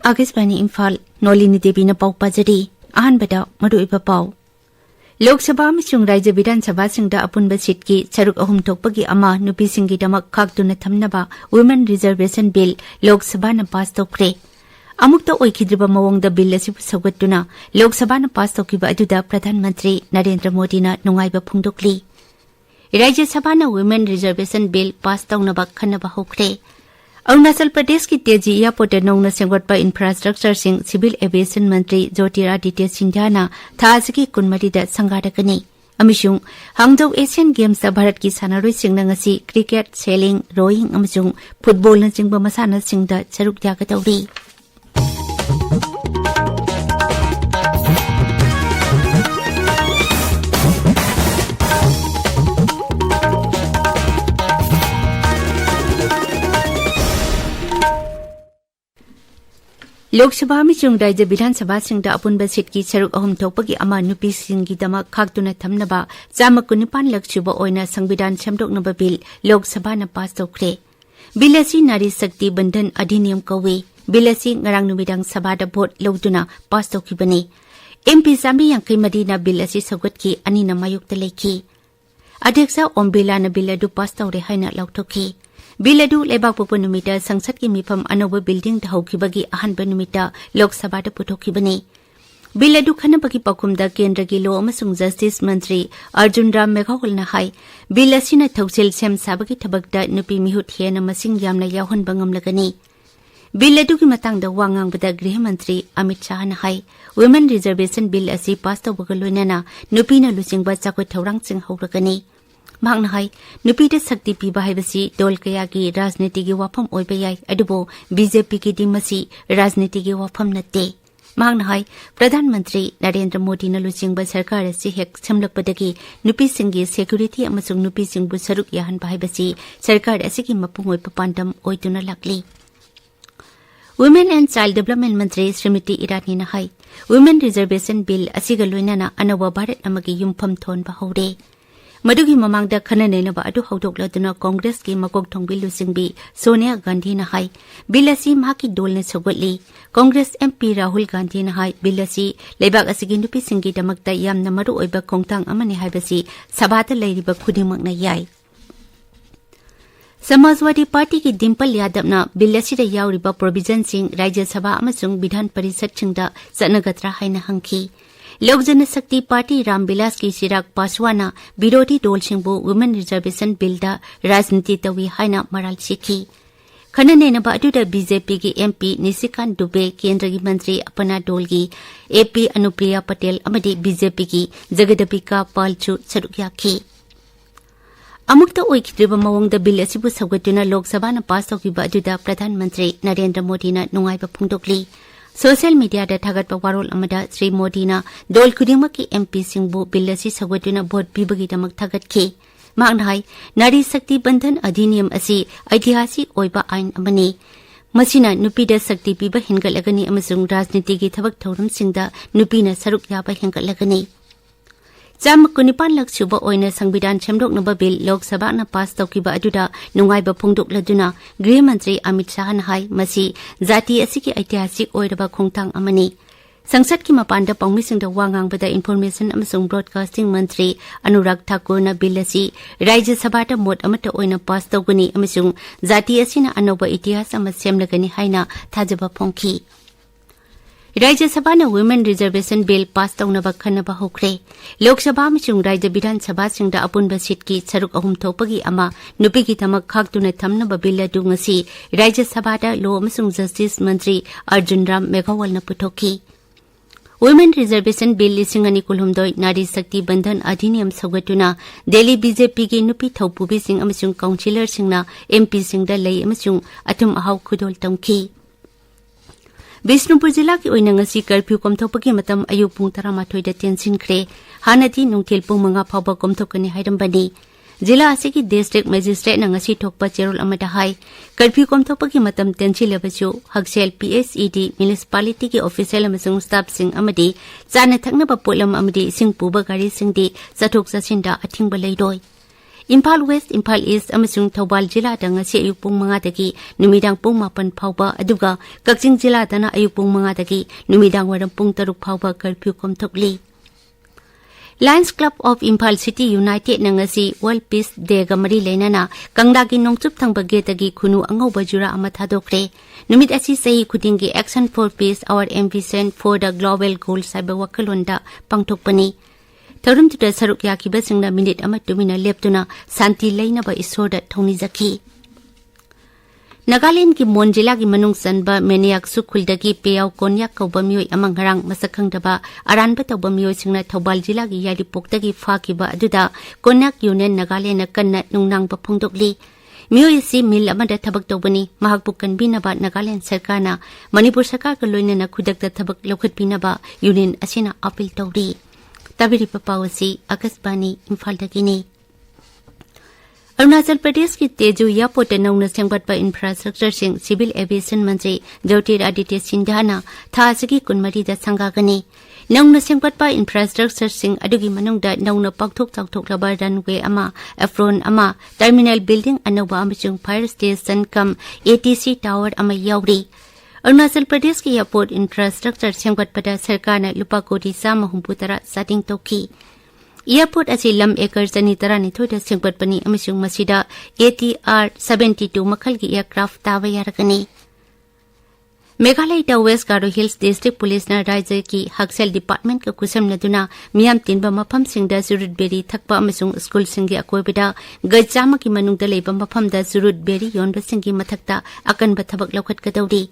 आकाशवाणी इम्फाल नोलिनी देवी न पाउ पाजरी अहनबदा मरुइबा पाउ लोकसभा अमसुंग राज्य विधानसभा सिंगदा अपुनबा सीटकी सरुक अहुम थोकपगी अमा नुपीसिंगी दमक खाक्तुना थमनबा वुमेन रिजर्वेशन बिल लोकसभा न पास तौख्रे अमुक्ता ओइखिद्रिबा मवोंगदा बिल असिबु सौगत्तुना लोकसभा न पास तौखिबा अदुदा प्रधानमंत्री नरेंद्र मोदी न नुंगाइबा फुंगदोक्ली राज्य सभा न वुमेन रिजर्वेशन बिल पास तौनबा खन्नबा होख्रे अरुणाचल प्रदेश की तेजी एयरपोर्ट नौना सेंगोटपा इंफ्रास्ट्रक्चर सिंह सिविल एविएशन मंत्री ज्योतिरादित्य सिंधियाना थाजगी कुनमरीदा संगाडकनी अमिसुंग हांगजौ एशियन गेम्स भारत की सानारोई सिंगना ngasi क्रिकेट सेलिंग रोइंग अमिसुंग फुटबॉल न चिंगबा मसाना सिंगदा सरुक यागतौरी लोकसभा में राज्य विधानसभा सिंगदा अपुनबा सीटकी सरुक अहुम थोकपगी अमा नुपीसिंगीदमक खाक्तुना थमनबा 119 लाख सुबा ओइना संविधान सेमदोकनबा बिल लोकसभा न पास तौख्रे बिल असि नारी शक्ति बंधन अधिनियम कौवे बिल असि ngarang numidang sabada भोट लौदुना पास तौखिबनी एमपी सामी यांखै मदीना बिल असि सौगतकी अनिना मायुक्ता लेखि अध्यक्ष ओम बिरलाना बिल अदु पास तौरे हाइना लौथोखि बिल अदु लेबाक पोपो नुमिता संसद की मिफम अनौब बिल्डिंग हौखिबगी अहनब नुमिता लोकसभा पुथोखिबनी बिल अदु खनबगी पखुमदा केंद्र की लॉ अमसुंग जस्टिस मंत्री अर्जुन राम मेघवालना हाई बिल असिना थौसिल सेम साबगी थबकदा नुपी मिहुत हेना मसिंग यामना याहनबा ngamlagani बिल अदु की मतंगदा वांगांगबदा गृह मंत्री अमित शाह ना हाई वुमेन रिजर्वेशन बिल असि पास तौबगा लोइनाना नुपीना लुचिंगबा चाकोय थौरांग सिंग हौरगनी मांगना हाई नुपीदा शक्ति पीबा हाइबसी दल कयागी राजनीतिगी वाफम ओइबा याय अदुबो बीजेपी की दिमसी राजनीतिगी वाफम नते मांगना हाई प्रधानमंत्री नरेंद्र मोदी न लुचिंगबा सरकार असि हेक समलकपदगी नुपीसिंगी सिक्युरिटी अमसुंग नुपीसिंगबु सरुक याहनबा हाइबसी सरकार असिगी मपुंग ओइबा पांडम ओइतुना लाकली वुमेन एंड चाइल्ड डेवलपमेंट मंत्री श्रीमती इरानी न हाई वुमेन रिजर्वेशन बिल असिगा लोइनाना अनवा भारत अमगी युमफम थोनबा हौरे मदुगी ममांगदा खननैनबा अदु हौदोक्लदुना कांग्रेस की मकोक थोंबी लुसिंगबी सोनिया गांधी न हाई बिल असि माकी दोलने सौगतली कांग्रेस एमपी राहुल गांधी न हाई बिल असि लेबाक असिगी नुपीसिंगी दमकता यामना मरु ओइबा खोंगतांग अमने हाइबसी सभादा लैरिबा खुदिमकना याय समाजवादी पार्टी की डिम्पल यादवना बिल असिदा यावरिबा प्रोविजन सिंह राज्य सभा अमसुंग विधान परिषद सिंगदा चनगत्रा हाइना हंखी लोक जनशक्ति पार्टी रामविलास की चिराग पासवाना विरोधी दल सिंहबु वुमेन रिजर्वेशन बिलदा राजनीति तवी हाइना मराल सिखी खननैनबा अदुदा बीजेपी की एमपी निशिकांत दुबे केंद्र की मंत्री अपना दल की एपी अनुप्रिया पटेल अमदी बीजेपी की जगदबिका पालचु सरुक याखी अमुक्ता ओइखिद्रिबा मवोंगदा बिल असिबु सौगतुना लोकसभा न पास तौखिबा अदुदा प्रधानमंत्री नरेंद्र मोदी न नुंगाइबा फुंगदोक्ली सोशल मीडिया थागतपा वारोल अमदा श्री मोदीना दल खुदिमकी एमपी सिंहबु बिल असि सौगतुना भोट पीबगीदमक थागतखि मांगना हाई नारी शक्ति बंधन अधिनियम असि ऐतिहासिक ओइबा आइन अमनी मसिना नुपीदा शक्ति पीबा हेंगलगनी अमसुंग राजनीतिगी थबक थौरमसिंगदा नुपीना सरुक याबा हेंगलगनी 119 लाख सुबा ओइना संविधान सेमदोकनबा बिल लोकसभा न पास तौखिबा अदुदा नुंगाइबा फुंगदोक्लदुना गृह मंत्री अमित शाह न हाई मसी जाति असिकी ऐतिहासिक ओइरबा खोंगतांग अमनी संसद की मपानदा पौमिसिंगदा वांगांगबदा इन्फॉर्मेशन अमसुंग ब्रॉडकास्टिंग मंत्री अनुराग ठाकुर न बिल असि राज्य सभादा मोट अमता ओइना पास तौगनी अमसुंग जाति असिना अनौबा इतिहास अमा सेमलगनी हाइना थाजबा फोंखी राज्य सभा ने वुमेन रिजर्वेशन बिल पास तौनबा खन्नबा होख्रे लोकसभा में राज्य विधानसभा सिंगदा अपुनबा सीटकी सरुक अहुम थोपगी अमा नुपीगी थमक खाक्तुना थमनबा बिल अदु ngasi राज्य सभादा लॉ अमसुंग जस्टिस मंत्री अर्जुन राम मेघवालना पुथोखि women reservation bill 2019 Nari Shakti Bandhan Adhiniyam सौगतुना दिल्ली बीजेपी की नुपी थौपुबी सिंह अमसुंग काउंसिलर सिंगना एमपी सिंगदा लई अमसुंग अथुम अहाव खुदोल तमखि बिष्णुपुर जिला की ओइना ngasi कर्फ्यू कमथोपगी मतम अयु पुंग 12 दा तेंसिनख्रे हानाति नुंगथेल पुंग 5 फावबा कमथोकनी हाइरमबनी जिला असिकी डिस्ट्रिक्ट मजिस्ट्रेट न ngasi थोकपा चेरोल अमदा हाई कर्फ्यू कमथोपगी मतम तेंसिलबसु हक्सेल पीएसईडी म्युनिसिपालिटी की ऑफिशियल अमसुंग स्टाफ सिंग अमदी चाना थकनबा पोलम अमदी सिंग पुबा गाड़ी सिंगदी चथोक चसिंदा अथिंगबा लैदोय Imphal West, Imphal East amasung Thobal jilada ngasi ayuk pung 5 dagi numidang pung 4 phauba aduga Kaching jilada na ayuk pung 5 dagi numidang waram pung 3 phauba curfew komthokli. Lions Club of Imphal City United na ngasi World Peace Day ga mari leinana Kangdagi nongchup thangba gate gi khunu angauba jura ama thadokre. Numit asi sahi khudingi Action for Peace our ambition for the global goals saiba wakalonda pangthokpani. Tharum tuda saruk yakiba singna minute ama tumina leptuna santi leinaba isorda thongni jaki. Nagaland ki Monjila ki manung sanba maniak sukuldagi peyau konyak kauba miyoi amang harang masakangdaba aranba tauba miyoi singna Thobal jila gi yadipokdagi fakiba aduda konyak union Nagaland na kanna nungnangba phongdokli. Miyoi si mil amada thabak tawbani mahakpu kanbinaba Nagaland sarkarna Manipur sarkar ka loinana khudakta thabak lokhatpinaba union asina appeal tawri. Tabiri papawasi Akasbani Imphal dagini. Arunachal Pradesh ki Teju Airport nauna sengbatpa infrastructure sing civil aviation mantri Jyotiraditya Sindhya na thasigi kunmari da sangagani. Nauna sengbatpa infrastructure sing adugi manungda nauna pakthok chawthoklaba runway ama apron ama terminal building anauba amachung fire station kam ATC tower ama yauri. Arunachal Pradesh ki airport infrastructure sengbatpada sarkarna lupa kodi 130 setting toki. Airport asi lam acre chani tarani thoida sengbatpani amasung masida ATR 72 makhal gi aircraft tawa yaragani. Meghalaya West Garo Hills District Police na Rajya ki Haksel Department ka kusam naduna miyam tinba mafam singda surut beri thakpa amasung school singi akoibida gajama ki manungda leiba mafam da surut beri yonba singi mathakta akan ba thabak lokhat kadawri.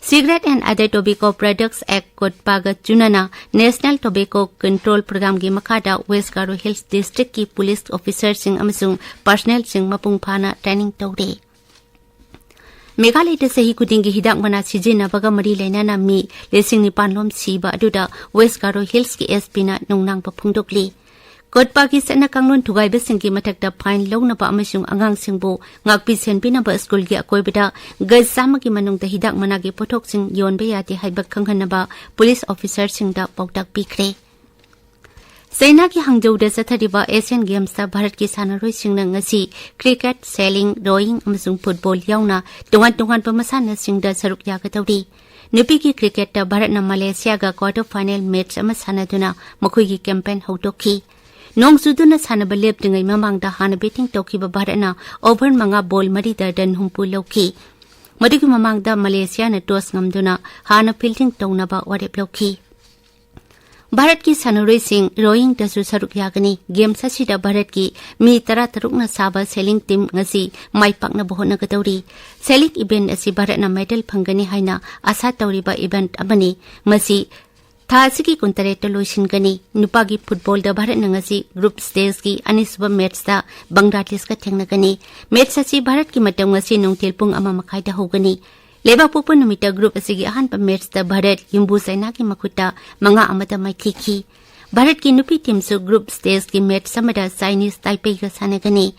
Cigarette and Other Tobacco Products Act Kodpaga Junana National Tobacco Control Program gi makada West Garo Hills District ki police officer sing amasung personnel sing mapung phana training tawre. Meghalaya sahi kudingi hidak mana sijinabaga mari leinana mi lesing ni panlom siba aduda West Garo Hills ki SP na nungnang pa phungdokli. Kodpagi sana kanglon thugay besingki mathakta fine lawna pa amasung angang singbo ngakpi senpina ba school gi akoibida gajsama ki manungda hidak managi pothok sing yonbe yati haibak khanghanaba police officer singda pautak pikre. Saina ki Hangzhou da sathariba Asian Games ta Bharat ki sanaroi singna ngasi cricket, sailing, rowing amasung football yauna tongan pa masana singda saruk yagatawri. Nupi ki cricket ta Bharat na Malaysia ga quarter final match ama sanaduna makhoi ki campaign hautoki. Nong suduna sanaba leptingai mamangda hana betting tokiba Bharatna over manga ball marida dan humpu loki. Madugi mamangda Malaysia na toss ngamduna hana fielding tawnaba warep loki. Bharat ki sanaroi sing rowing dasu saruk yagani game sasida Bharat ki mi tara taruk na saba sailing team ngasi maipak na bohona gadawri. Sailing event asi Bharat na medal phangani haina asa tawriba event amani masi Thasiki kuntareta loishin gani nupagi football da Bharat nangasi group stage ki anisba match da Bangladesh ka thengna gani match asi Bharat ki matam ngasi nongtil pung ama makai da hogani leba popo numita group asigi ahan pa match da Bharat yumbu saina ki makuta manga amata maiki ki Bharat ki nupi team su group stage ki match samada Chinese Taipei ka sanagani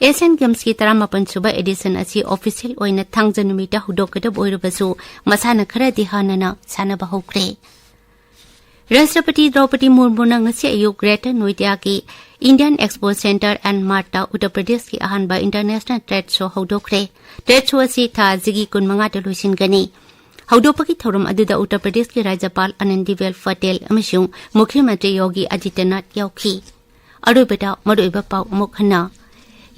Asian Games ki 38 suba edition asi official oina thangja numita hudokada boirabasu masana khara dihanana sanaba hokre Rashtrapati Draupadi Murmu na ngasi ayuk Greater Noida ki Indian Expo Center and Marta Uttar Pradesh ki ahanba International Trade Show haudokre. Trade Show asi tha zigi kun manga dalusin gani. Haudopaki thorum aduda Uttar Pradesh ki Rajyapal Anandivel Patel amasung Mukhyamantri Yogi Adityanath yauki. Aroibada maroiba pau amukhana.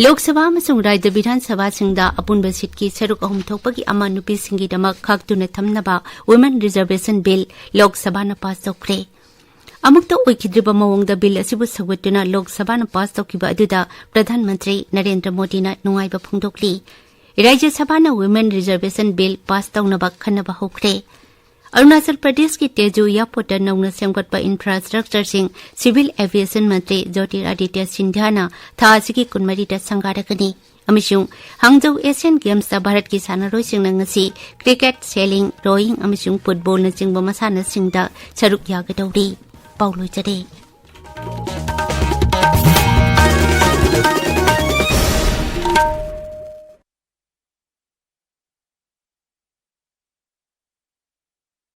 Lok Sabha amasung Rajya Vidhan Sabha singda apunba seat ki saruk ahum thokpagi ama nupi singi damak khaktuna thamnaba Women Reservation Bill Lok Sabha na pass tokre. Amukta oikidriba mawongda bill asibu sagwatuna Lok Sabha na pass tokiba aduda Pradhan Mantri Narendra Modi na nungaiba phungdokli. Rajya Sabha na Women Reservation Bill pass tawnaba khanaba hokre. Arunachal Pradesh ki Teju Airport nauna sengbatpa infrastructure sing civil aviation mantri Jyotiraditya Sindhya na thasigi kunmari da sangaragani amishung Hangzhou Asian Games ta Bharat ki sanaroi singna ngasi cricket, sailing, rowing amishung football na chingba masana singda saruk yagadawri Paulo Jare